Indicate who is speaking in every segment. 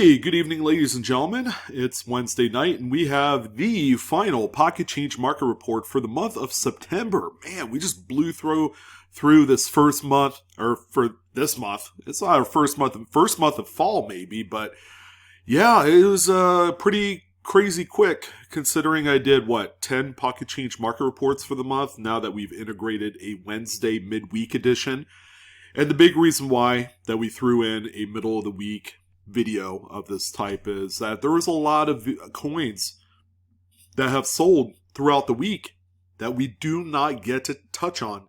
Speaker 1: Hey, good evening, ladies and gentlemen. It's Wednesday night, and we have the final Pocket Change market report for the month of September. Man, we just blew through this first month, or for this month. It's not our first month of fall, maybe, but yeah, it was pretty crazy quick, considering I did, 10 Pocket Change market reports for the month, now that we've integrated a Wednesday midweek edition. And the big reason why that we threw in a middle of the week video of this type is that there was a lot of coins that have sold throughout the week that we do not get to touch on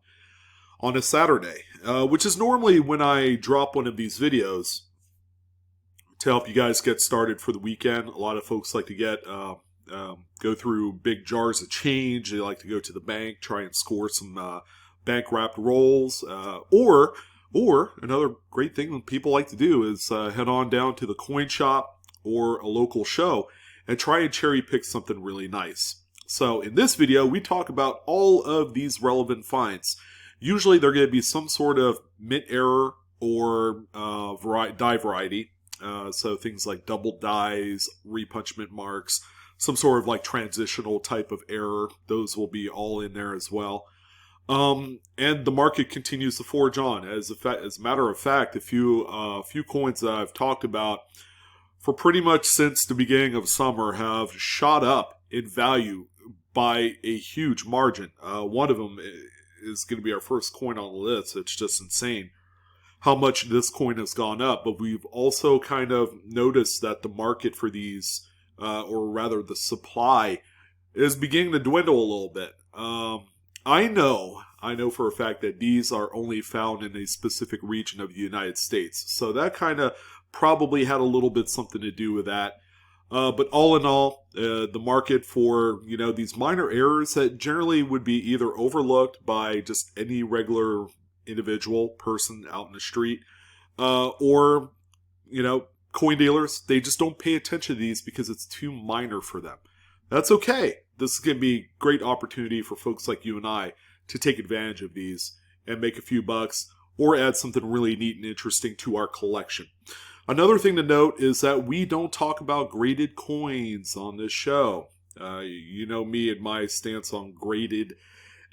Speaker 1: a Saturday, which is normally when I drop one of these videos to help you guys get started for the weekend. A lot of folks like to go through big jars of change. They like to go to the bank, try and score some bank wrapped rolls, or another great thing that people like to do is head on down to the coin shop or a local show and try and cherry pick something really nice. So in this video, we talk about all of these relevant finds. Usually they're going to be some sort of mint error or die variety. So things like double dies, repunchment marks, some sort of like transitional type of error. Those will be all in there as well. And the market continues to forge on. As a matter of fact, a few coins that I've talked about for pretty much since the beginning of summer have shot up in value by a huge margin. One of them is going to be our first coin on the list. It's just insane how much this coin has gone up. But we've also kind of noticed that the market for these, or rather the supply, is beginning to dwindle a little bit. I know for a fact that these are only found in a specific region of the United States. So that kind of probably had a little bit something to do with that. But all in all, the market for, these minor errors that generally would be either overlooked by just any regular individual person out in the street, or, coin dealers, they just don't pay attention to these because it's too minor for them. That's okay. This is going to be a great opportunity for folks like you and I to take advantage of these and make a few bucks or add something really neat and interesting to our collection. Another thing to note is that we don't talk about graded coins on this show. You know me and my stance on graded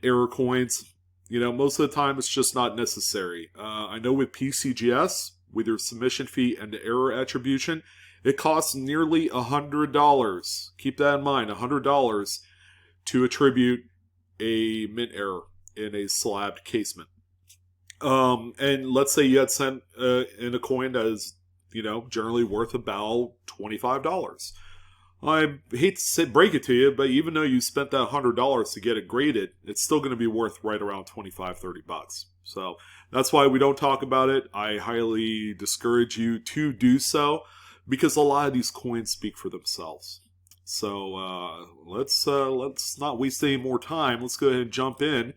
Speaker 1: error coins. Most of the time it's just not necessary. I know with PCGS, with your submission fee and the error attribution, it costs nearly $100. Keep that in mind, $100 to attribute a mint error in a slabbed casement. And let's say you had sent in a coin that is, generally worth about $25. I hate to break it to you, but even though you spent that $100 to get it graded, it's still going to be worth right around $25-$30. So that's why we don't talk about it. I highly discourage you to do so, because a lot of these coins speak for themselves. So let's not waste any more time. Let's go ahead and jump in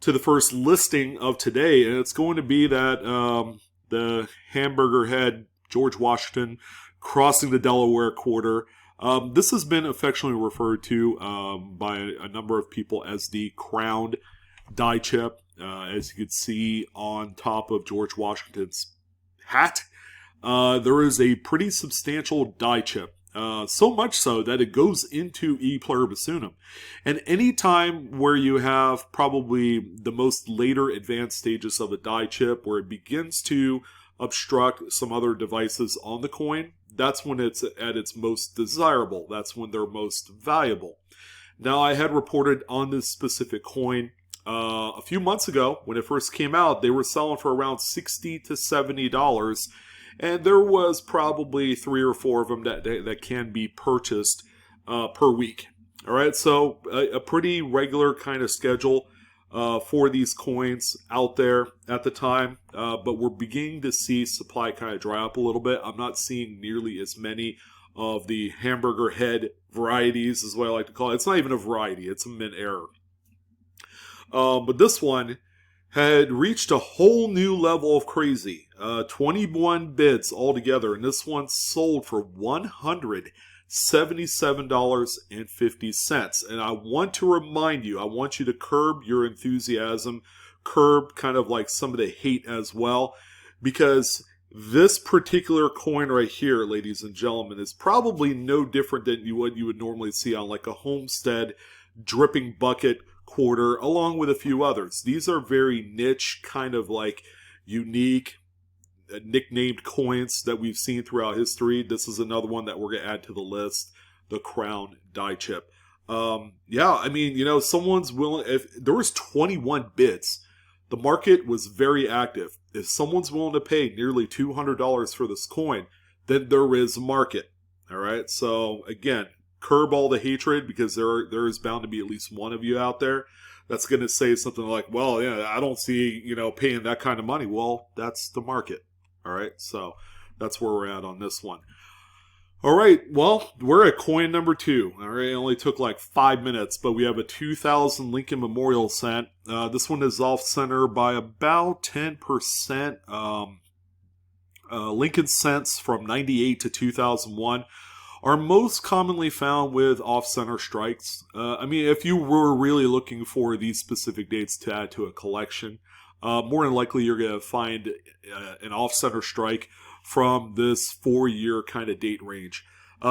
Speaker 1: to the first listing of today, and it's going to be that the hamburger head George Washington crossing the Delaware quarter. This has been affectionately referred to by a number of people as the crowned die chip, as you can see on top of George Washington's hat. There is a pretty substantial die chip, so much so that it goes into E pluribus unum. And any time where you have probably the most later advanced stages of a die chip, where it begins to obstruct some other devices on the coin, that's when it's at its most desirable. That's when they're most valuable. Now, I had reported on this specific coin a few months ago when it first came out. They were selling for around $60 to $70. And there was probably 3 or 4 of them that can be purchased per week. All right, so a pretty regular kind of schedule for these coins out there at the time. But we're beginning to see supply kind of dry up a little bit. I'm not seeing nearly as many of the hamburger head varieties, is what I like to call it. It's not even a variety, it's a mint error. But this one had reached a whole new level of crazy. 21 bids altogether, and this one sold for $177.50. And I want to remind you, I want you to curb your enthusiasm, curb kind of like some of the hate as well, because This particular coin right here, ladies and gentlemen, is probably no different than what you would normally see on like a Homestead dripping bucket quarter, along with a few others. These are very niche, kind of like unique, nicknamed coins that we've seen throughout history. This is another one that we're going to add to the list, the Crown Die Chip. Yeah, I mean, someone's willing, if there was 21 bids, the market was very active. If someone's willing to pay nearly $200 for this coin, then there is a market. All right. So again, curb all the hatred, because there is bound to be at least one of you out there that's going to say something like, "Well, yeah, I don't see paying that kind of money." Well, that's the market. All right. So that's where we're at on this one. All right, well, we're at coin number 2. All right, it only took like 5 minutes, but we have a 2000 Lincoln Memorial cent. This one is off center by about 10%. Lincoln cents from 98 to 2001 are most commonly found with off center strikes. I mean, if you were really looking for these specific dates to add to a collection, more than likely you're going to find an off center strike from this 4-year kind of date range.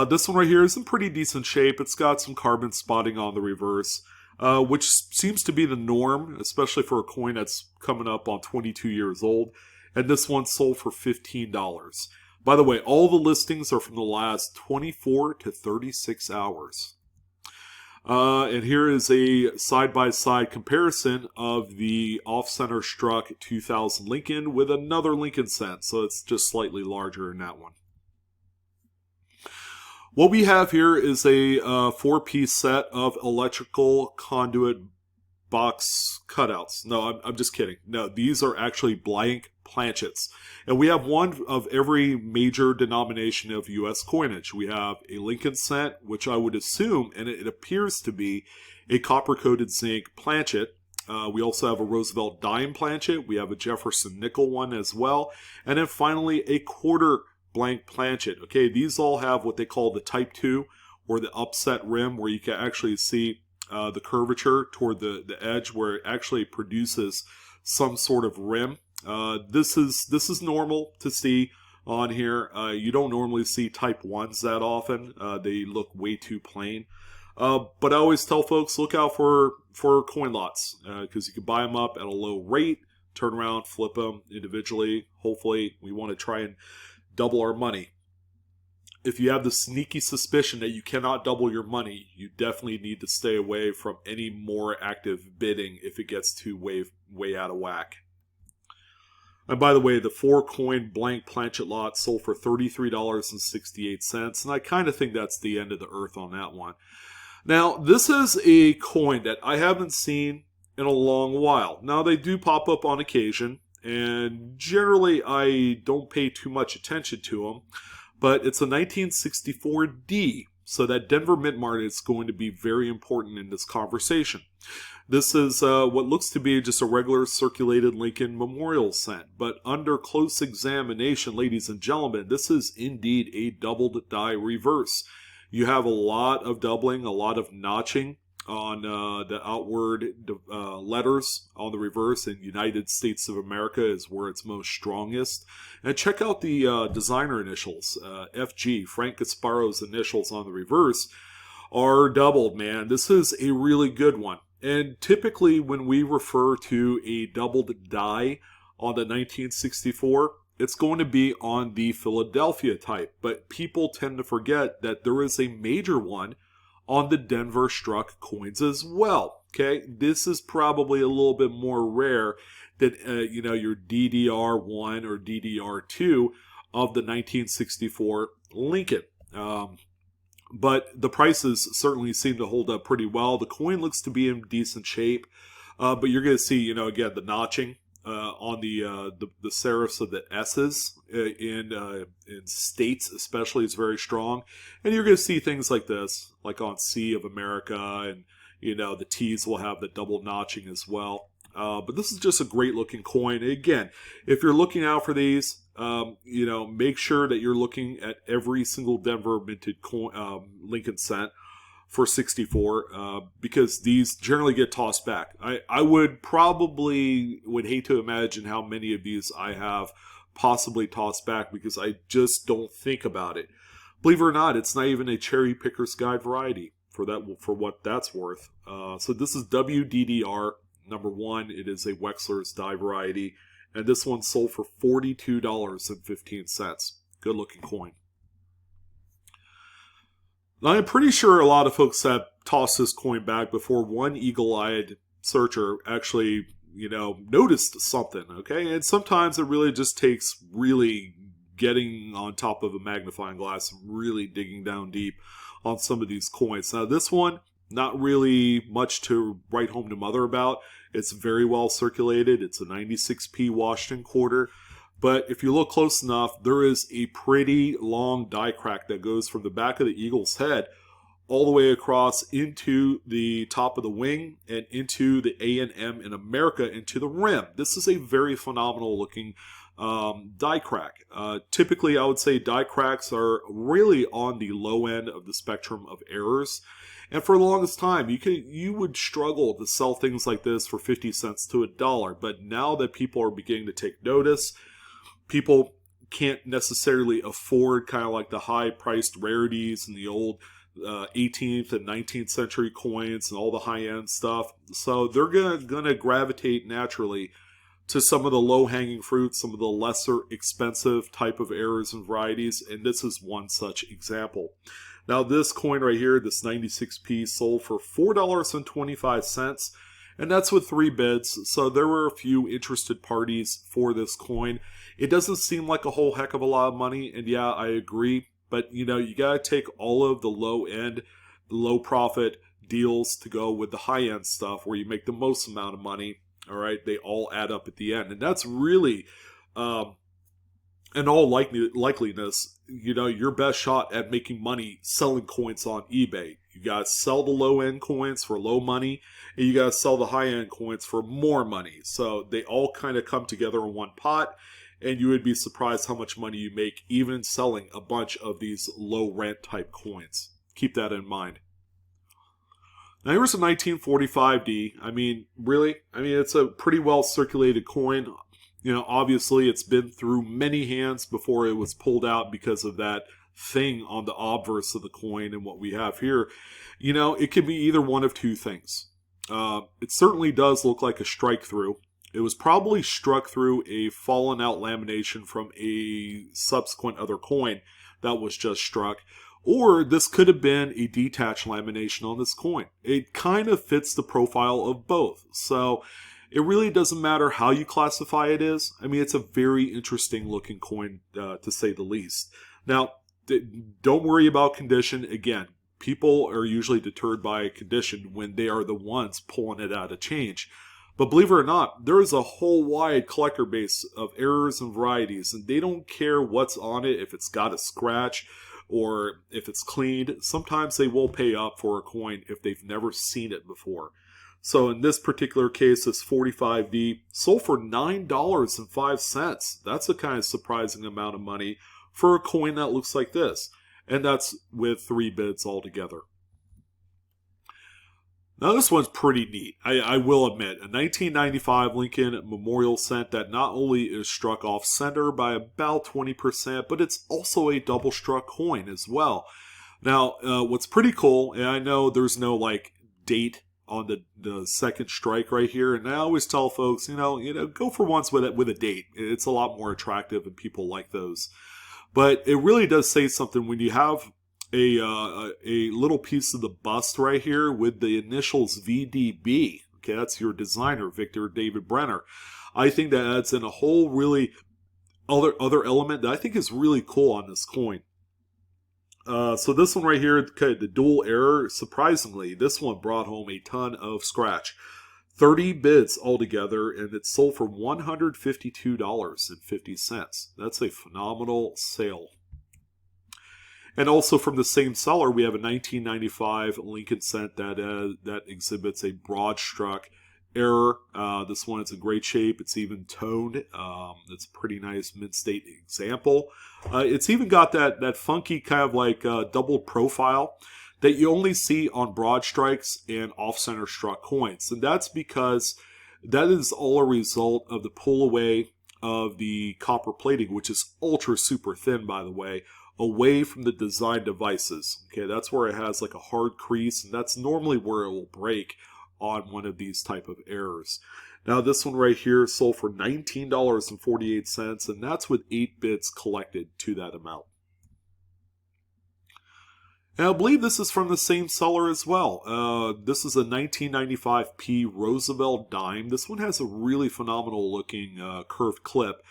Speaker 1: This one right here is in pretty decent shape. It's got some carbon spotting on the reverse, which seems to be the norm, especially for a coin that's coming up on 22 years old. And this one sold for $15. By the way, all the listings are from the last 24 to 36 hours. And here is a side-by-side comparison of the off-center struck 2000 Lincoln with another Lincoln cent, so it's just slightly larger in that one. What we have here is a 4-piece set of electrical conduit box cutouts. No, I'm just kidding. No, these are actually blank planchets. And we have one of every major denomination of U.S. coinage. We have a Lincoln cent, which I would assume, and it appears to be, a copper-coated zinc planchet. We also have a Roosevelt Dime planchet. We have a Jefferson Nickel one as well. And then finally, a quarter blank planchet. Okay, these all have what they call the Type 2, or the upset rim, where you can actually see the curvature toward the edge, where it actually produces some sort of rim. This is normal to see on here. You don't normally see Type 1s that often. They look way too plain. But I always tell folks, look out for coin lots, because you can buy them up at a low rate, turn around, flip them individually. Hopefully, we want to try and double our money. If you have the sneaky suspicion that you cannot double your money, you definitely need to stay away from any more active bidding if it gets too way out of whack. And by the way, the 4-coin blank planchet lot sold for $33.68, and I kind of think that's the end of the earth on that one. Now, this is a coin that I haven't seen in a long while. Now, they do pop up on occasion, and generally I don't pay too much attention to them, but it's a 1964D, so that Denver Mint Market is going to be very important in this conversation. This is what looks to be just a regular circulated Lincoln Memorial cent, but under close examination, ladies and gentlemen, this is indeed a doubled die reverse. You have a lot of doubling, a lot of notching on the outward letters on the reverse, and United States of America is where it's most strongest. And check out the designer initials, FG, Frank Gasparo's initials on the reverse are doubled, man. This is a really good one. And typically when we refer to a doubled die on the 1964, it's going to be on the Philadelphia type. But people tend to forget that there is a major one on the Denver struck coins as well. Okay, this is probably a little bit more rare than your DDR1 or DDR2 of the 1964 Lincoln. But the prices certainly seem to hold up pretty well. The coin looks to be in decent shape, but you're going to see, again, the notching on the serifs of the S's in states especially is very strong. And you're going to see things like this, like on C of America, and the T's will have the double notching as well. But this is just a great looking coin. Again, if you're looking out for these, make sure that you're looking at every single Denver minted coin, Lincoln cent for 64, because these generally get tossed back. I would hate to imagine how many of these I have possibly toss back because I just don't think about it. Believe it or not, it's not even a cherry picker's guide variety for what that's worth. So this is WDDR number 1. It is a Wexler's die variety, and this one sold for $42.15. Good looking coin. Now, I'm pretty sure a lot of folks have tossed this coin back before one eagle-eyed searcher actually, noticed something, okay? And sometimes it really just takes really getting on top of a magnifying glass and really digging down deep on some of these coins. Now, this one, not really much to write home to mother about. It's very well circulated. It's a 96p Washington quarter. But if you look close enough, there is a pretty long die crack that goes from the back of the eagle's head all the way across into the top of the wing and into the A&M in America, into the rim. This is a very phenomenal looking die crack. Typically, I would say die cracks are really on the low end of the spectrum of errors. And for the longest time, you would struggle to sell things like this for 50 cents to $1. But now that people are beginning to take notice, people can't necessarily afford kind of like the high-priced rarities and the old 18th and 19th century coins and all the high-end stuff. So they're gonna gravitate naturally to some of the low-hanging fruits, some of the lesser expensive type of errors and varieties, and this is one such example. Now this coin right here, this 96p, sold for $4.25, and that's with 3 bids, so there were a few interested parties for this coin. It doesn't seem like a whole heck of a lot of money, and yeah, I agree, but you gotta take all of the low-end, low-profit deals to go with the high-end stuff where you make the most amount of money. All right, they all add up at the end, and that's really, in all likeliness, your best shot at making money selling coins on eBay. You gotta sell the low-end coins for low money, and you gotta sell the high-end coins for more money. So they all kind of come together in one pot, and you would be surprised how much money you make even selling a bunch of these low-rent type coins. Keep that in mind. Now here's a 1945D. It's a pretty well circulated coin. Obviously it's been through many hands before it was pulled out because of that thing on the obverse of the coin. And what we have here, it could be either one of two things. It certainly does look like a strike through. It was probably struck through a fallen out lamination from a subsequent other coin that was just struck. Or this could have been a detached lamination on this coin. It kind of fits the profile of both. So it really doesn't matter how you classify it as. It's a very interesting looking coin to say the least. Now, don't worry about condition. Again, people are usually deterred by condition when they are the ones pulling it out of change. But believe it or not, there is a whole wide collector base of errors and varieties, and they don't care what's on it, if it's got a scratch or if it's cleaned. Sometimes they will pay up for a coin if they've never seen it before. So in this particular case, this 45D sold for $9.05. That's a kind of surprising amount of money for a coin that looks like this. And that's with 3 bids altogether. Now this one's pretty neat, I will admit. A 1995 Lincoln Memorial Cent that not only is struck off center by about 20%, but it's also a double struck coin as well. Now, what's pretty cool, and I know there's no date on the second strike right here, and I always tell folks, go for ones with a date. It's a lot more attractive and people like those. But it really does say something when you have a little piece of the bust right here with the initials VDB. Okay, that's your designer, Victor David Brenner. I think that adds in a whole really other element that I think is really cool on this coin. So this one right here, the dual error, surprisingly, this one brought home a ton of scratch. 30 bids altogether, and it sold for $152.50. That's a phenomenal sale. And also from the same seller, we have a 1995 Lincoln Cent that exhibits a broad struck error. This one is in great shape. It's even toned. It's a pretty nice mid-state example. It's even got that funky kind of double profile that you only see on broad strikes and off-center struck coins. And that's because that is all a result of the pull away of the copper plating, which is ultra super thin, by the way, away from the design devices. Okay, that's where it has like a hard crease, and that's normally where it will break on one of these type of errors. Now this one right here sold for $19.48, and that's with 8 bids collected to that amount. And I believe this is from the same seller as well. This is a 1995 P Roosevelt Dime. This one has a really phenomenal looking curved clip.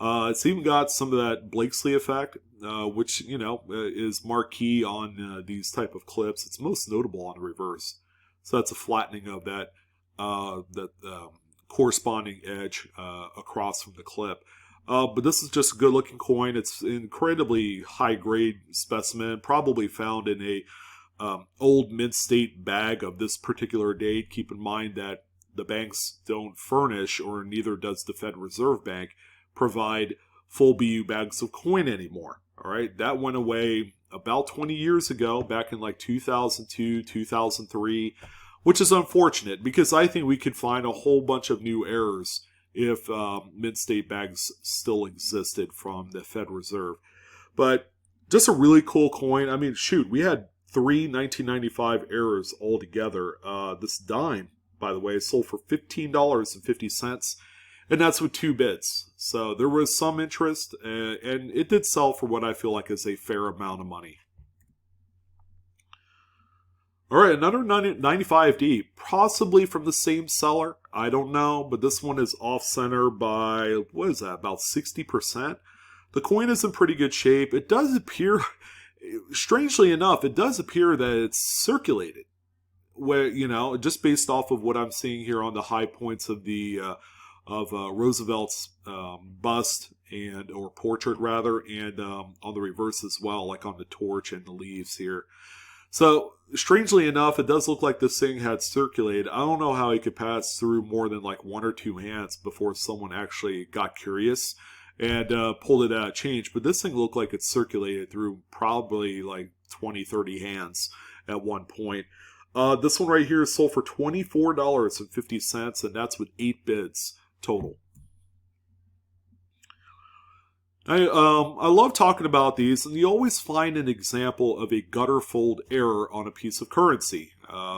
Speaker 1: It's even got some of that Blakesley effect, which, you know, is marquee on these type of clips. It's most notable on the reverse. So that's a flattening of that corresponding edge across from the clip. But this is just a good looking coin. It's an incredibly high grade specimen, probably found in a old mint state bag of this particular date. Keep in mind that the banks don't furnish, or neither does the Federal Reserve Bank, provide full BU bags of coin anymore. All right, that went away about 20 years ago, back in like 2002, 2003, which is unfortunate because I think we could find a whole bunch of new errors if mint state bags still existed from the Fed Reserve. But just a really cool coin. I mean, shoot, we had 3 1995 errors altogether. This dime, by the way, sold for $15.50, and that's with 2 bids. So there was some interest, and it did sell for what I feel like is a fair amount of money. All right, another 95D, possibly from the same seller. I don't know, but this one is off-center by, what is that, about 60%? The coin is in pretty good shape. It does appear, strangely enough, it does appear that it's circulated. Where, you know, just based off of what I'm seeing here on the high points of the Roosevelt's bust or portrait rather, and on the reverse as well, like on the torch and the leaves here. So, strangely enough, it does look like this thing had circulated. I don't know how it could pass through more than like 1 or 2 hands before someone actually got curious and pulled it out of change. But this thing looked like it circulated through probably like 20, 30 hands at one point. This one right here is sold for $24.50, and that's with 8 bids total. I love talking about these, and you always find an example of a gutter fold error on a piece of currency.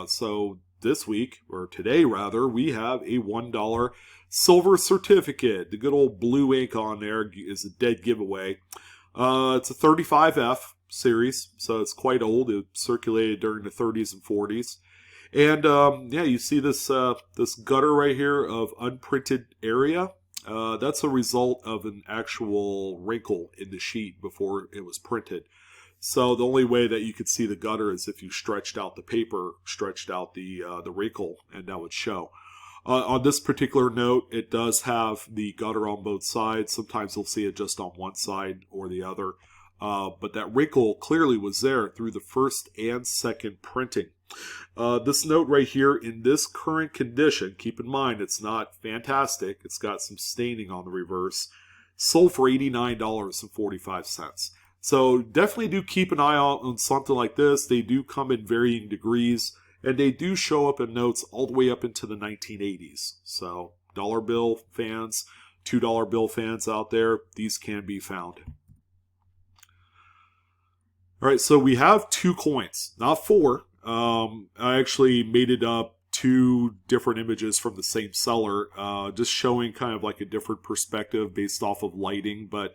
Speaker 1: So this week, or today rather, we have a $1 silver certificate. The good old blue ink on there is a dead giveaway. It's a 35F series, so it's quite old. It circulated during the 30s and 40s. And yeah, you see this this gutter right here of unprinted area. That's a result of an actual wrinkle in the sheet before it was printed. So the only way that you could see the gutter is if you stretched out the paper, stretched out the wrinkle, and that would show. On this particular note, it does have the gutter on both sides. Sometimes you'll see it just on one side or the other. But that wrinkle clearly was there through the first and second printing. This note right here, in this current condition, keep in mind it's not fantastic. It's got some staining on the reverse. Sold for $89.45. So definitely do keep an eye out on something like this. They do come in varying degrees, and they do show up in notes all the way up into the 1980s. So dollar bill fans, $2 bill fans out there, these can be found. All right, so we have 2 coins, not 4. I actually made it up 2 different images from the same seller, just showing kind of like a different perspective based off of lighting. But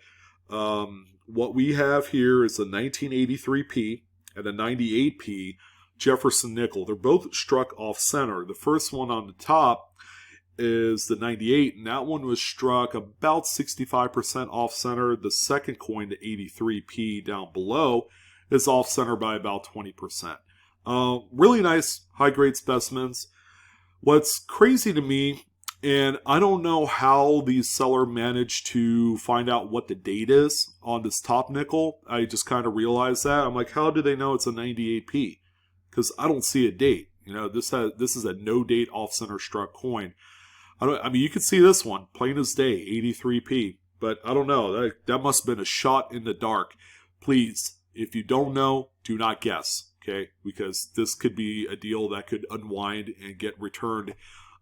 Speaker 1: what we have here is a 1983 P and a 98 P Jefferson Nickel. They're both struck off center. The first one on the top is the 98, and that one was struck about 65% off center. The second coin, the 83 P down below, is off center by about 20%. Really nice high grade specimens. What's crazy to me, and I don't know how the seller managed to find out what the date is on this top nickel. I just kind of realized that. I'm like, how do they know it's a 98p? Because I don't see a date. You know, this is a no date off center struck coin. I mean, you can see this one plain as day, 83p. But I don't know. That must have been a shot in the dark. Please, if you don't know, do not guess. Okay, because this could be a deal that could unwind and get returned.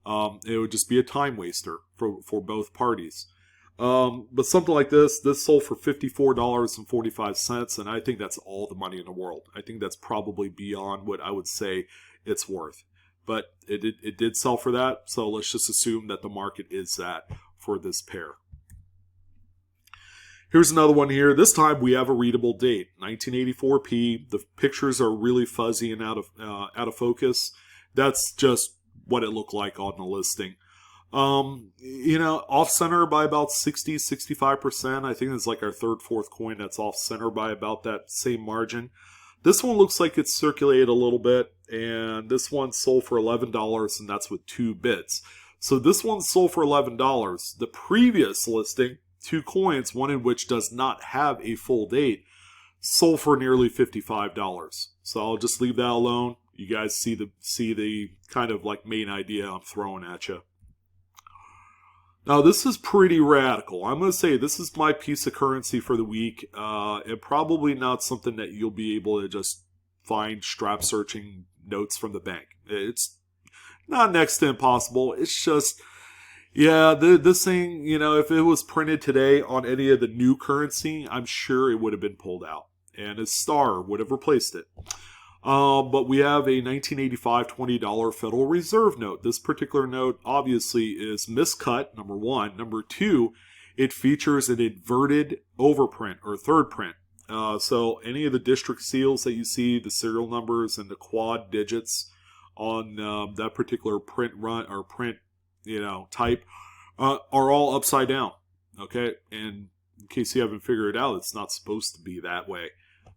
Speaker 1: It would just be a time waster for both parties. But something like this sold for $54.45, and I think that's all the money in the world. I think that's probably beyond what I would say it's worth. But it did sell for that, so let's just assume that the market is that for this pair. Here's another one here. This time we have a readable date, 1984p. The pictures are really fuzzy and out of focus. That's just what it looked like on the listing. Off center by about 65%. I think it's like our third, fourth coin that's off center by about that same margin. This one looks like it's circulated a little bit, and this one sold for $11, and that's with 2 bits. So this one sold for $11. The previous listing, 2 coins, one in which does not have a full date, sold for nearly $55. So I'll just leave that alone. You guys see the kind of like main idea I'm throwing at you. Now this is pretty radical. I'm going to say this is my piece of currency for the week, and probably not something that you'll be able to just find strap searching notes from the bank. It's not next to impossible. It's just, yeah, this thing, if it was printed today on any of the new currency, I'm sure it would have been pulled out, and a star would have replaced it. But we have a 1985 $20 Federal Reserve note. This particular note obviously is miscut, number one. Number two, it features an inverted overprint or third print. So any of the district seals that you see, the serial numbers and the quad digits on that particular print run or print, type are all upside down. Okay, and in case you haven't figured it out, it's not supposed to be that way.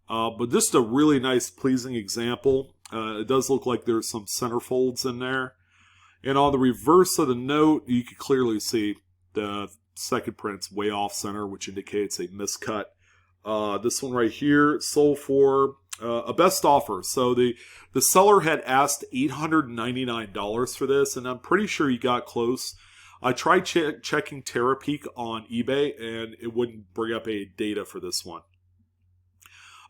Speaker 1: But this is a really nice, pleasing example. It does look like there's some center folds in there. And on the reverse of the note, you can clearly see the second print's way off center, which indicates a miscut. This one right here sold for a best offer. So the seller had asked $899 for this, and I'm pretty sure he got close. I tried checking TerraPeak on eBay, and it wouldn't bring up any data for this one.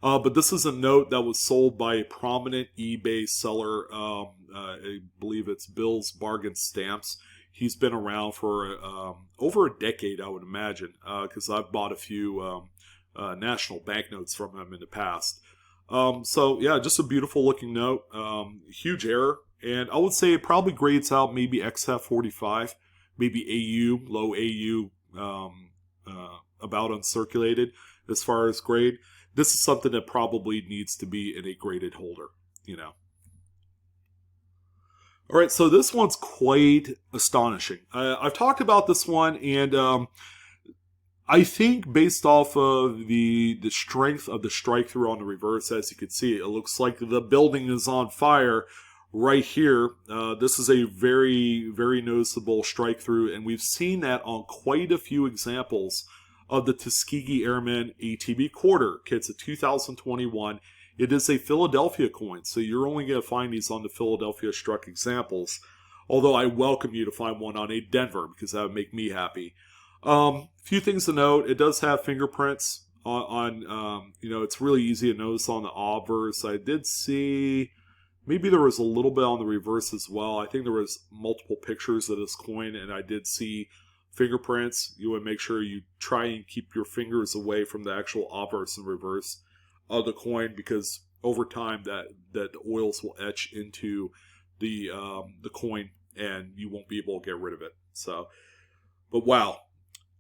Speaker 1: But this is a note that was sold by a prominent eBay seller. I believe it's Bill's Bargain Stamps. He's been around for over a decade, I would imagine, because I've bought a few national banknotes from him in the past. So, yeah, just a beautiful looking note. Huge error. And I would say it probably grades out maybe XF45, maybe AU, low AU, about uncirculated as far as grade. This is something that probably needs to be in a graded holder, All right, so this one's quite astonishing. I've talked about this one, and I think based off of the strength of the strike through on the reverse, as you can see, it looks like the building is on fire right here. This is a very, very noticeable strike through, and we've seen that on quite a few examples of the Tuskegee Airmen ATB quarter. It's a 2021. It is a Philadelphia coin, so you're only going to find these on the Philadelphia struck examples. Although I welcome you to find one on a Denver, because that would make me happy. Few things to note. It does have fingerprints on it's really easy to notice on the obverse. I did see, maybe there was a little bit on the reverse as well. I think there was multiple pictures of this coin, and I did see fingerprints. You would make sure you try and keep your fingers away from the actual obverse and reverse of the coin, because over time that the oils will etch into the coin, and you won't be able to get rid of it. So, but wow,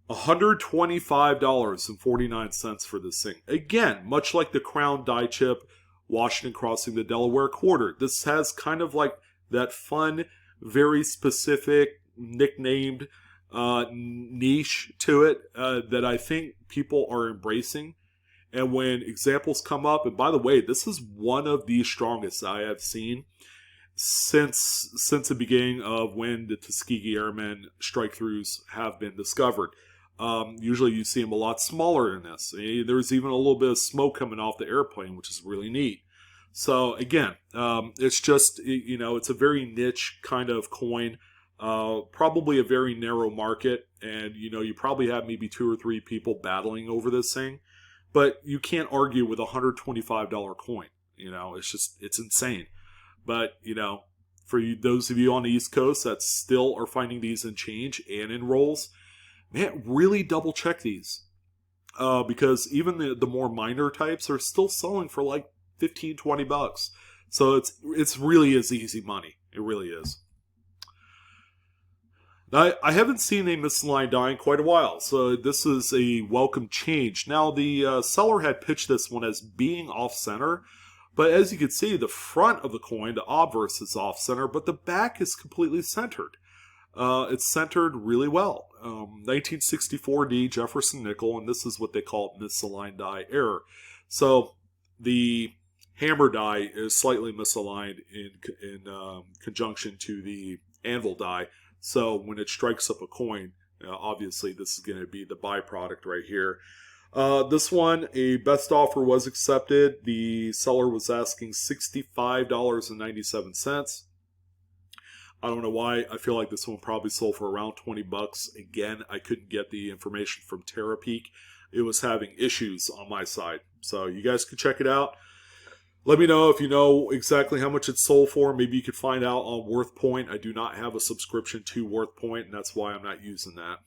Speaker 1: $125.49 for this thing. Again, much like the Crown die chip, Washington crossing the Delaware quarter. This has kind of like that fun, very specific, nicknamed niche to it that I think people are embracing. And when examples come up, and by the way, this is one of the strongest I have seen since the beginning of when the Tuskegee Airmen strike-throughs have been discovered. Usually you see them a lot smaller than this. There's even a little bit of smoke coming off the airplane, which is really neat. So again, it's just, it's a very niche kind of coin. Probably a very narrow market, and you probably have maybe 2 or 3 people battling over this thing, but you can't argue with a $125 coin. It's insane. But for those of you on the East Coast that still are finding these in change and in rolls, man, really double check these. Because even the more minor types are still selling for like 15, 20 bucks. So it's really is easy money. It really is. I haven't seen a misaligned die in quite a while, so this is a welcome change. Now, the seller had pitched this one as being off-center, but as you can see, the front of the coin, the obverse, is off-center, but the back is completely centered. It's centered really well. 1964 D Jefferson Nickel, and this is what they call misaligned die error. So the hammer die is slightly misaligned in conjunction to the anvil die. So when it strikes up a coin, obviously this is going to be the byproduct right here. This one, a best offer was accepted. The seller was asking $65.97. I don't know why. I feel like this one probably sold for around 20 bucks. Again, I couldn't get the information from TerraPeak. It was having issues on my side. So you guys can check it out. Let me know if you know exactly how much it's sold for. Maybe you could find out on WorthPoint. I do not have a subscription to WorthPoint, and that's why I'm not using that.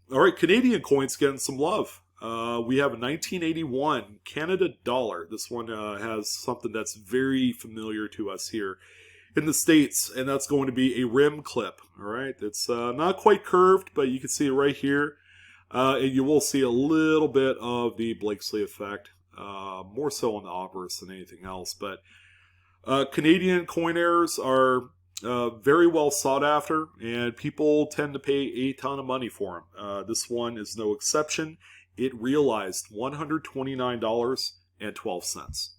Speaker 1: All right, Canadian coins getting some love. We have a 1981 Canada dollar. This one has something that's very familiar to us here in the States, and that's going to be a rim clip. All right, it's not quite curved, but you can see it right here. And you will see a little bit of the Blakesley effect. More so on the obverse than anything else. But Canadian coin errors are very well sought after, and people tend to pay a ton of money for them. This one is no exception. It realized $129.12.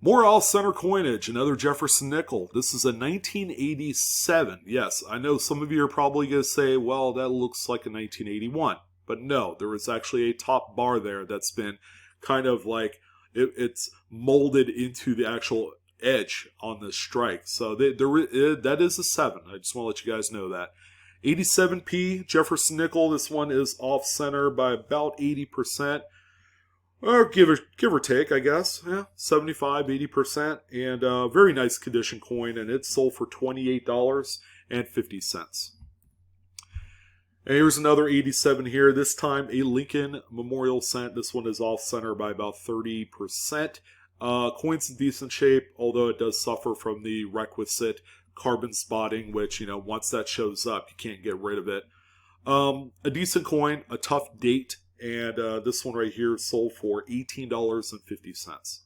Speaker 1: More off-center coinage, another Jefferson Nickel. This is a 1987. Yes, I know some of you are probably going to say, well, that looks like a 1981. But no, there is actually a top bar there that's been kind of like, it's molded into the actual edge on the strike. So that is a 7. I just want to let you guys know that. 87p Jefferson Nickel. This one is off-center by about 80%. Or give or take, I guess. Yeah, 75, 80%. And very nice condition coin. And it's sold for $28.50. And here's another 87 here. This time a Lincoln Memorial Cent. This one is off-center by about 30%. Coin's in decent shape, although it does suffer from the requisite carbon spotting, which, once that shows up, you can't get rid of it. A decent coin, a tough date, and this one right here sold for $18.50.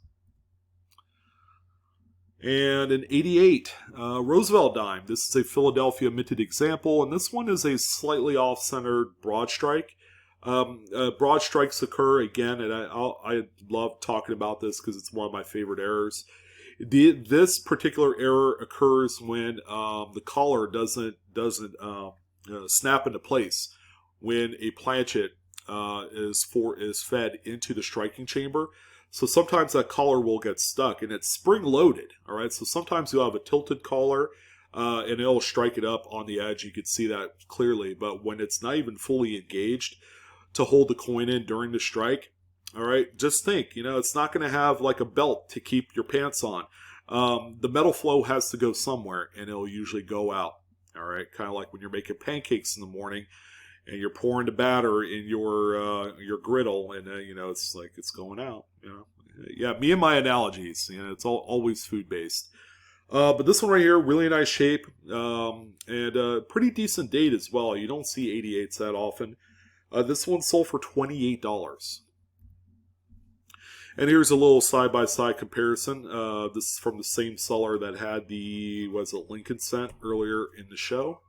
Speaker 1: And an 88 Roosevelt Dime. This is a Philadelphia minted example, and this one is a slightly off-centered broad strike. Broad strikes occur again, and I love talking about this because it's one of my favorite errors. This particular error occurs when the collar doesn't snap into place when a planchet is fed into the striking chamber. So sometimes that collar will get stuck, and it's spring-loaded, all right? So sometimes you'll have a tilted collar, and it'll strike it up on the edge. You can see that clearly. But when it's not even fully engaged to hold the coin in during the strike, all right, just think, it's not going to have like a belt to keep your pants on. The metal flow has to go somewhere, and it'll usually go out, all right? Kind of like when you're making pancakes in the morning, and you're pouring the batter in your griddle, and it's like it's going out. Yeah, me and my analogies. It's always food based. But this one right here, really nice shape, and pretty decent date as well. You don't see 88s that often. This one sold for $28. And here's a little side-by-side comparison. This is from the same seller that had the Lincoln Cent earlier in the show.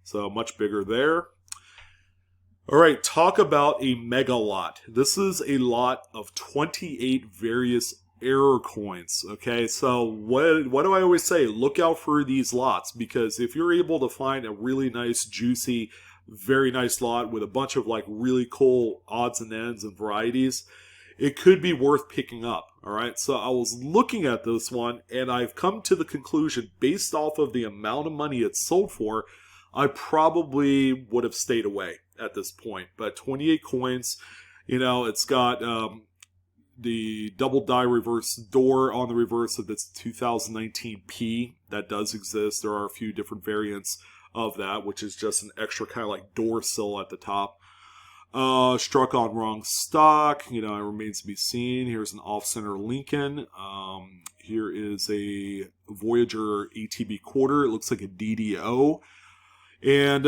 Speaker 1: So much bigger there. All right, talk about a mega lot. This is a lot of 28 various error coins, okay? So what do I always say? Look out for these lots, because if you're able to find a really nice, juicy, very nice lot with a bunch of like really cool odds and ends and varieties, it could be worth picking up, all right? So I was looking at this one, and I've come to the conclusion, based off of the amount of money it's sold for, I probably would have stayed away at this point. But 28 coins, it's got the double die reverse door on the reverse of this 2019 P. That does exist. There are a few different variants of that, which is just an extra kind of like door sill at the top. Struck on wrong stock. It remains to be seen. Here's an off-center Lincoln. Here is a Voyager ATB quarter. It looks like a DDO. And,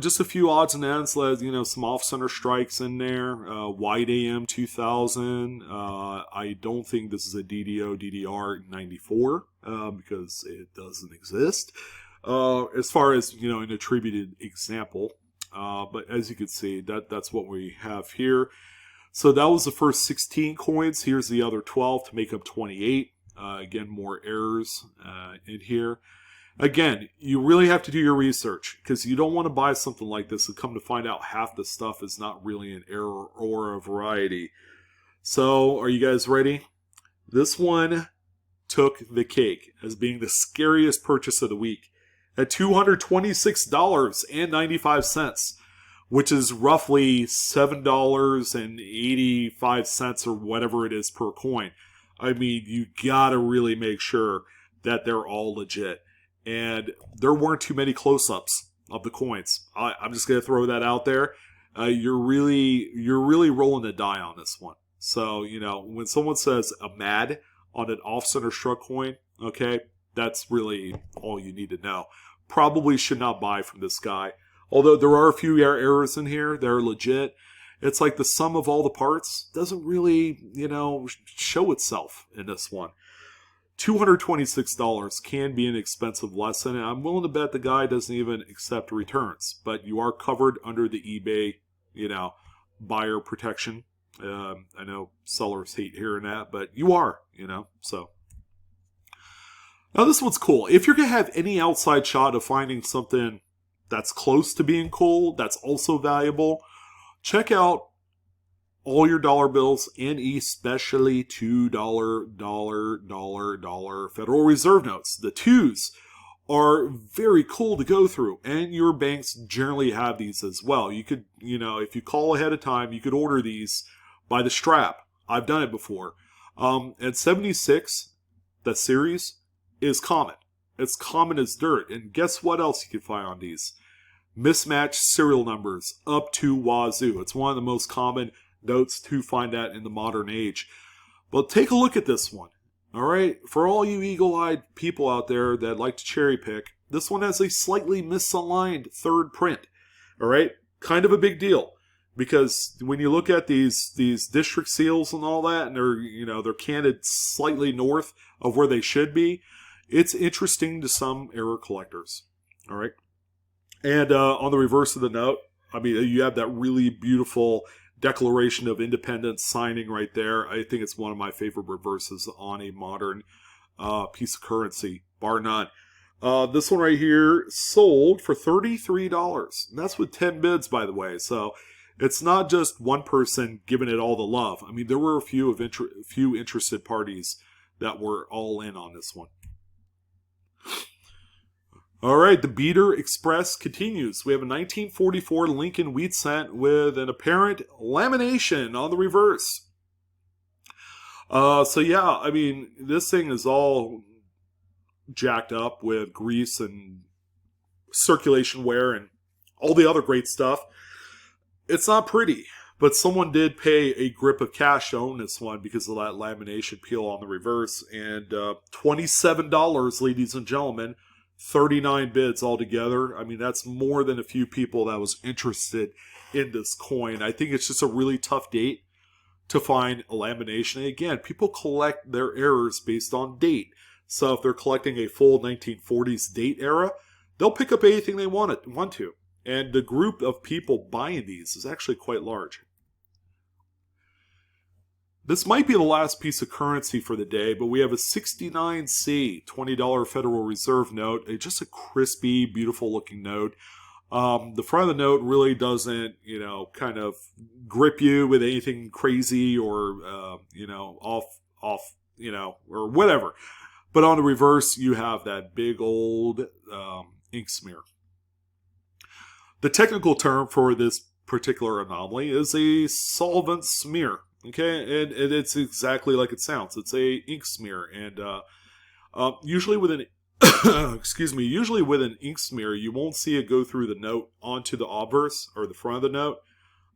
Speaker 1: just a few odds and ends, some off-center strikes in there. Wide AM 2000. I don't think this is a DDO DDR 94 because it doesn't exist. As far as, an attributed example. But as you can see, that's what we have here. So that was the first 16 coins. Here's the other 12 to make up 28. Again, more errors in here. Again, you really have to do your research because you don't want to buy something like this and come to find out half the stuff is not really an error or a variety. So, are you guys ready? This one took the cake as being the scariest purchase of the week at $226.95, which is roughly $7.85 or whatever it is per coin. I mean, you gotta really make sure that they're all legit. And there weren't too many close-ups of the coins. I'm just gonna throw that out there. You're really rolling the die on this one. So, when someone says a mad on an off-center struck coin, okay, that's really all you need to know. Probably should not buy from this guy. Although there are a few errors in here, they're legit. It's like the sum of all the parts doesn't really, show itself in this one. $226 can be an expensive lesson, and I'm willing to bet the guy doesn't even accept returns. But you are covered under the eBay, buyer protection. I know sellers hate hearing that, but you are, so. Now this one's cool. If you're going to have any outside shot of finding something that's close to being cool, that's also valuable, check out all your dollar bills and especially $2 Federal Reserve notes. The twos are very cool to go through, and your banks generally have these as well. You could, if you call ahead of time, you could order these by the strap. I've done it before. At 76, that series is common. It's common as dirt. And guess what else you can find on these? Mismatched serial numbers up to wazoo. It's one of the most common notes to find that in the modern age. But take a look at this one. All right, for all you eagle-eyed people out there that like to cherry pick, this one has a slightly misaligned third print. All right, kind of a big deal because when you look at these district seals and all that, and they're canted slightly north of where they should be, it's interesting to some error collectors. All right, and on the reverse of the note, I mean, you have that really beautiful Declaration of Independence signing right there. I think it's one of my favorite reverses on a modern piece of currency, bar none. This one right here sold for $33. And that's with 10 bids, by the way. So it's not just one person giving it all the love. I mean, there were a few interested parties that were all in on this one. All right, the Beater Express continues. We have a 1944 Lincoln wheat cent with an apparent lamination on the reverse. So yeah, I mean, this thing is all jacked up with grease and circulation wear and all the other great stuff. It's not pretty, but someone did pay a grip of cash to own this one because of that lamination peel on the reverse. And $27, ladies and gentlemen. 39 bids altogether. I mean, that's more than a few people that was interested in this coin. I think it's just a really tough date to find a lamination. And again, people collect their errors based on date. So if they're collecting a full 1940s date era, they'll pick up anything they want to. And the group of people buying these is actually quite large. This might be the last piece of currency for the day, but we have a 69C $20 Federal Reserve note. Just a crispy, beautiful looking note. The front of the note really doesn't, kind of grip you with anything crazy or, off, or whatever. But on the reverse, you have that big old ink smear. The technical term for this particular anomaly is a solvent smear. Okay, and it's exactly like it sounds. It's a ink smear, and usually with an excuse me, usually with an ink smear, you won't see it go through the note onto the obverse or the front of the note.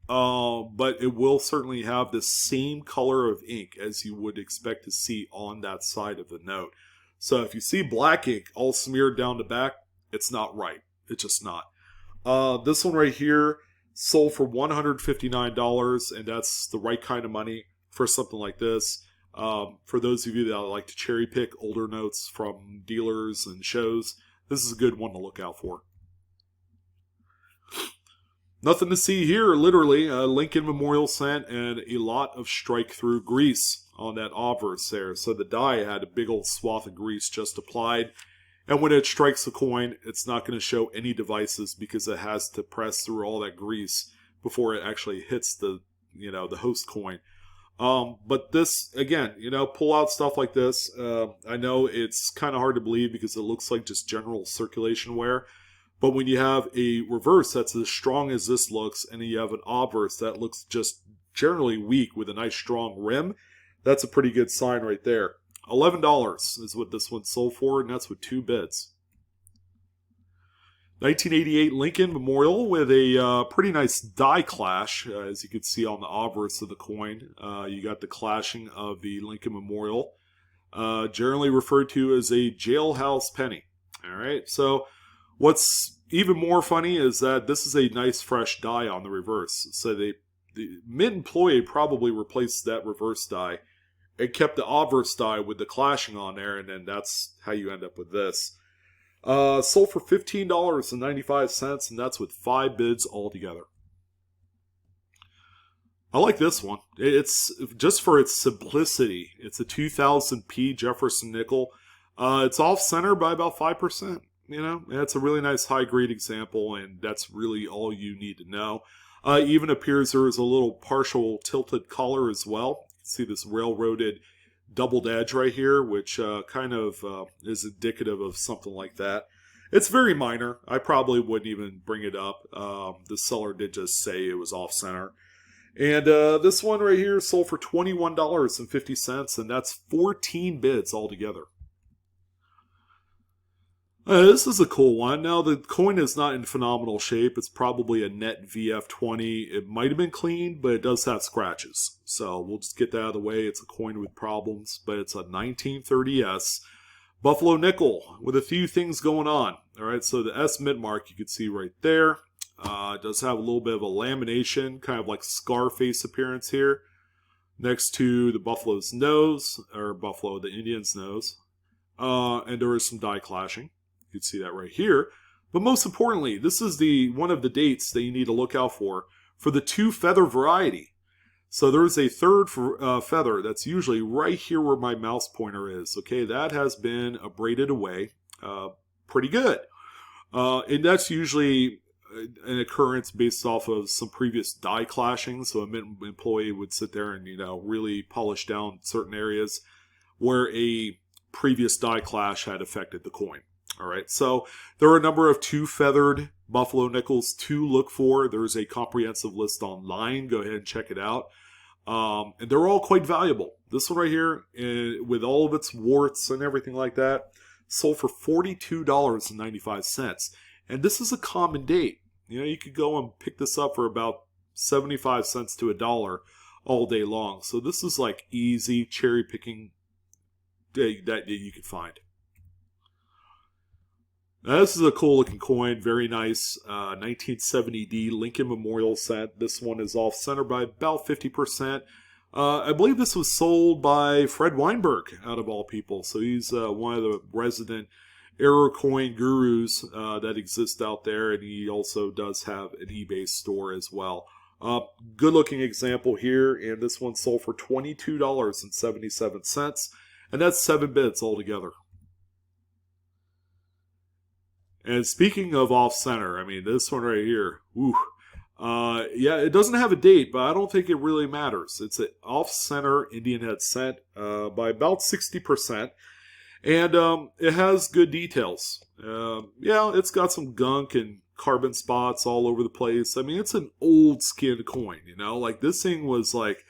Speaker 1: But it will certainly have the same color of ink as you would expect to see on that side of the note. So if you see black ink all smeared down the back, it's not right. It's just not. This one right here sold for $159, and that's the right kind of money for something like this. For those of you that like to cherry pick older notes from dealers and shows, this is a good one to look out for. Nothing to see here, literally. A Lincoln Memorial cent and a lot of strike-through grease on that obverse there. So the die had a big old swath of grease just applied. And when it strikes the coin, it's not going to show any devices because it has to press through all that grease before it actually hits the host coin. But this, again, pull out stuff like this. I know it's kind of hard to believe because it looks like just general circulation wear. But when you have a reverse that's as strong as this looks, and then you have an obverse that looks just generally weak with a nice strong rim, that's a pretty good sign right there. $11 is what this one sold for, and that's with 2 bids. 1988 Lincoln Memorial with a pretty nice die clash, as you can see on the obverse of the coin. You got the clashing of the Lincoln Memorial, generally referred to as a jailhouse penny. All right, so what's even more funny is that this is a nice fresh die on the reverse. So the mint employee probably replaced that reverse die and kept the obverse die with the clashing on there, and then that's how you end up with this. Sold for $15.95, and that's with 5 bids altogether. I like this one. It's just for its simplicity. It's a 2000 P Jefferson Nickel. It's off center by about 5%. It's a really nice high-grade example, and that's really all you need to know. Even appears there is a little partial tilted collar as well. You can see this railroaded doubled edge right here, which kind of is indicative of something like that. It's very minor. I probably wouldn't even bring it up. The seller did just say it was off-center. And this one right here sold for $21.50, and that's 14 bids altogether. This is a cool one. Now, the coin is not in phenomenal shape. It's probably a net VF20. It might have been cleaned, but it does have scratches. So we'll just get that out of the way. It's a coin with problems, but it's a 1930S Buffalo nickel with a few things going on. All right, so the S mint mark you can see right there. It does have a little bit of a lamination, kind of like Scarface appearance here, next to the buffalo's nose, or buffalo, the Indian's nose. And there is some die clashing. You can see that right here. But most importantly, this is one of the dates that you need to look out for the 2 feather variety. So there's a third feather that's usually right here where my mouse pointer is. Okay, that has been abraded away pretty good. And that's usually an occurrence based off of some previous die clashing. So a mint employee would sit there and really polish down certain areas where a previous die clash had affected the coin. All right, so there are a number of 2-feathered Buffalo nickels to look for. There's a comprehensive list online. Go ahead and check it out. And they're all quite valuable. This one right here, with all of its warts and everything like that, sold for $42.95. And this is a common date. You could go and pick this up for about 75 cents to $1 all day long. So this is like easy cherry picking that you could find. Now, this is a cool looking coin, very nice 1970D Lincoln Memorial set. This one is off center by about 50%. I believe this was sold by Fred Weinberg, out of all people. So he's one of the resident error coin gurus that exist out there, and he also does have an eBay store as well. Good looking example here, and this one sold for $22.77. And that's 7 bids altogether. And speaking of off-center, I mean, this one right here, yeah, it doesn't have a date, but I don't think it really matters. It's an off-center Indian head cent by about 60%. And it has good details. Yeah, it's got some gunk and carbon spots all over the place. I mean, it's an old skin coin, Like, this thing was like,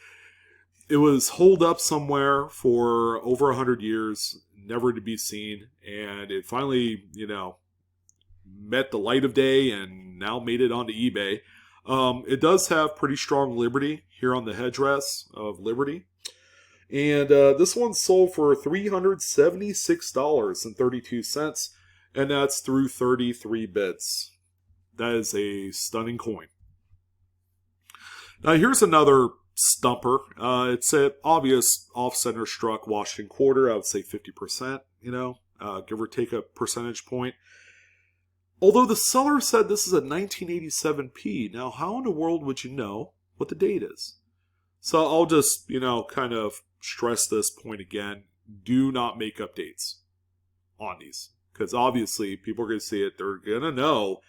Speaker 1: it was holed up somewhere for over 100 years. never to be seen. And it finally, met the light of day and now made it onto eBay. It does have pretty strong Liberty here on the headdress of Liberty. And this one sold for $376.32, and that's through 33 bits. That is a stunning coin. Now here's another stumper. It's an obvious off-center struck Washington quarter. I would say 50%, give or take a percentage point. Although the seller said this is a 1987P. Now, how in the world would you know what the date is? So I'll just, kind of stress this point again. Do not make up dates on these. Because obviously, people are going to see it. They're going to know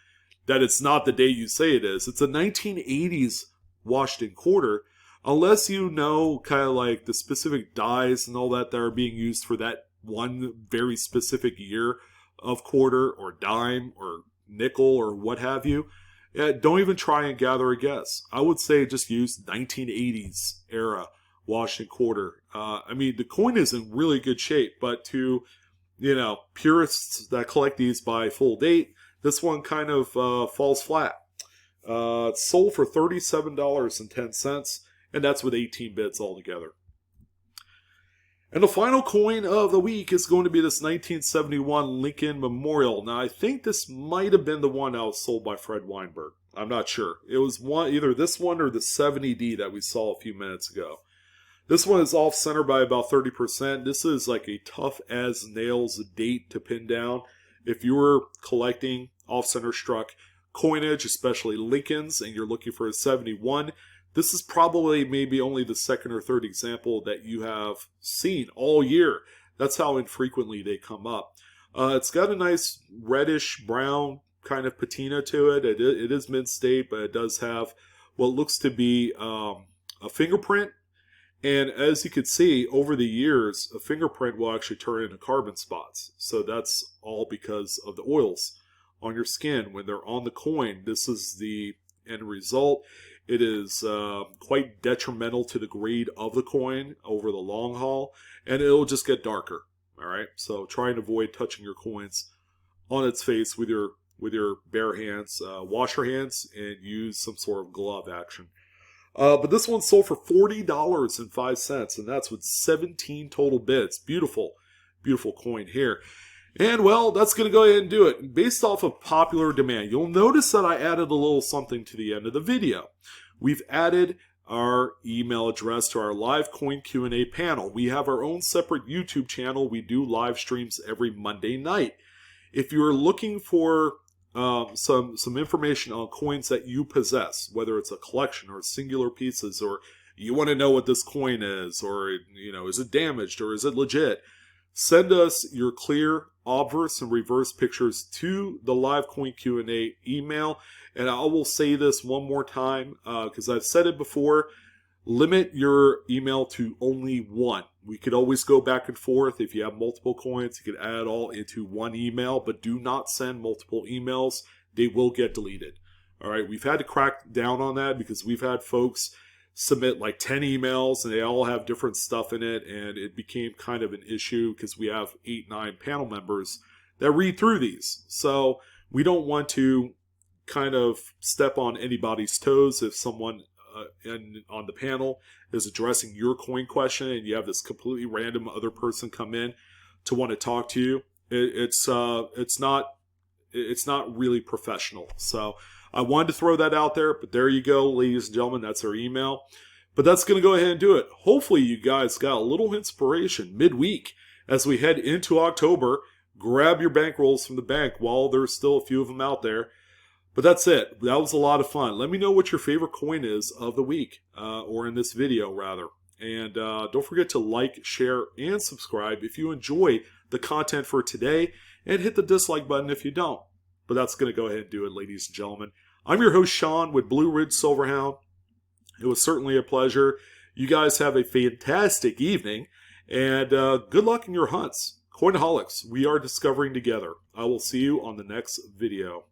Speaker 1: that it's not the date you say it is. It's a 1980s Washington quarter. Unless you know kind of like the specific dies and all that are being used for that one very specific year of quarter or dime or nickel or what have you. Don't even try and gather a guess. I would say just use 1980s era Washington quarter. The coin is in really good shape, but to, purists that collect these by full date, this one kind of falls flat. It's sold for $37.10, and that's with 18 bits altogether. And the final coin of the week is going to be this 1971 Lincoln Memorial. Now, I think this might have been the one that was sold by Fred Weinberg. I'm not sure. It was either this one or the 70D that we saw a few minutes ago. This one is off-center by about 30%. This is like a tough-as-nails date to pin down. If you were collecting off-center struck coinage, especially Lincolns, and you're looking for a 71, this is probably maybe only the second or third example that you have seen all year. That's how infrequently they come up. It's got a nice reddish brown kind of patina to it. It is mint state, but it does have what looks to be a fingerprint. And as you can see, over the years, a fingerprint will actually turn into carbon spots. So that's all because of the oils on your skin when they're on the coin. This is the end result. It is quite detrimental to the grade of the coin over the long haul, and it'll just get darker. All right, so try and avoid touching your coins on its face with your bare hands. Wash your hands and use some sort of glove action. But this one sold for $40.05, and that's with 17 total bits. Beautiful, beautiful coin here. And, well, that's going to go ahead and do it. Based off of popular demand, you'll notice that I added a little something to the end of the video. We've added our email address to our live coin Q&A panel. We have our own separate YouTube channel. We do live streams every Monday night. If you're looking for some information on coins that you possess, whether it's a collection or singular pieces, or you want to know what this coin is, or, is it damaged or is it legit, send us your clear, obverse, and reverse pictures to the live coin Q&A email. And I will say this one more time, because I've said it before, limit your email to only one. We could always go back and forth. If you have multiple coins, you could add it all into one email, but do not send multiple emails. They will get deleted. All right, we've had to crack down on that because we've had folks submit like 10 emails and they all have different stuff in it, and it became kind of an issue because we have 8-9 panel members that read through these. So we don't want to kind of step on anybody's toes if someone on the panel is addressing your coin question and you have this completely random other person come in to want to talk to you. It's not really professional. So I wanted to throw that out there, but there you go, ladies and gentlemen. That's our email. But that's going to go ahead and do it. Hopefully you guys got a little inspiration midweek as we head into October. Grab your bankrolls from the bank while there's still a few of them out there. But that's it. That was a lot of fun. Let me know what your favorite coin is of the week, or in this video, rather. And don't forget to like, share, and subscribe if you enjoy the content for today, and hit the dislike button if you don't. But that's going to go ahead and do it, ladies and gentlemen. I'm your host, Sean, with Blue Ridge Silverhound. It was certainly a pleasure. You guys have a fantastic evening, and good luck in your hunts. Coinaholics, we are discovering together. I will see you on the next video.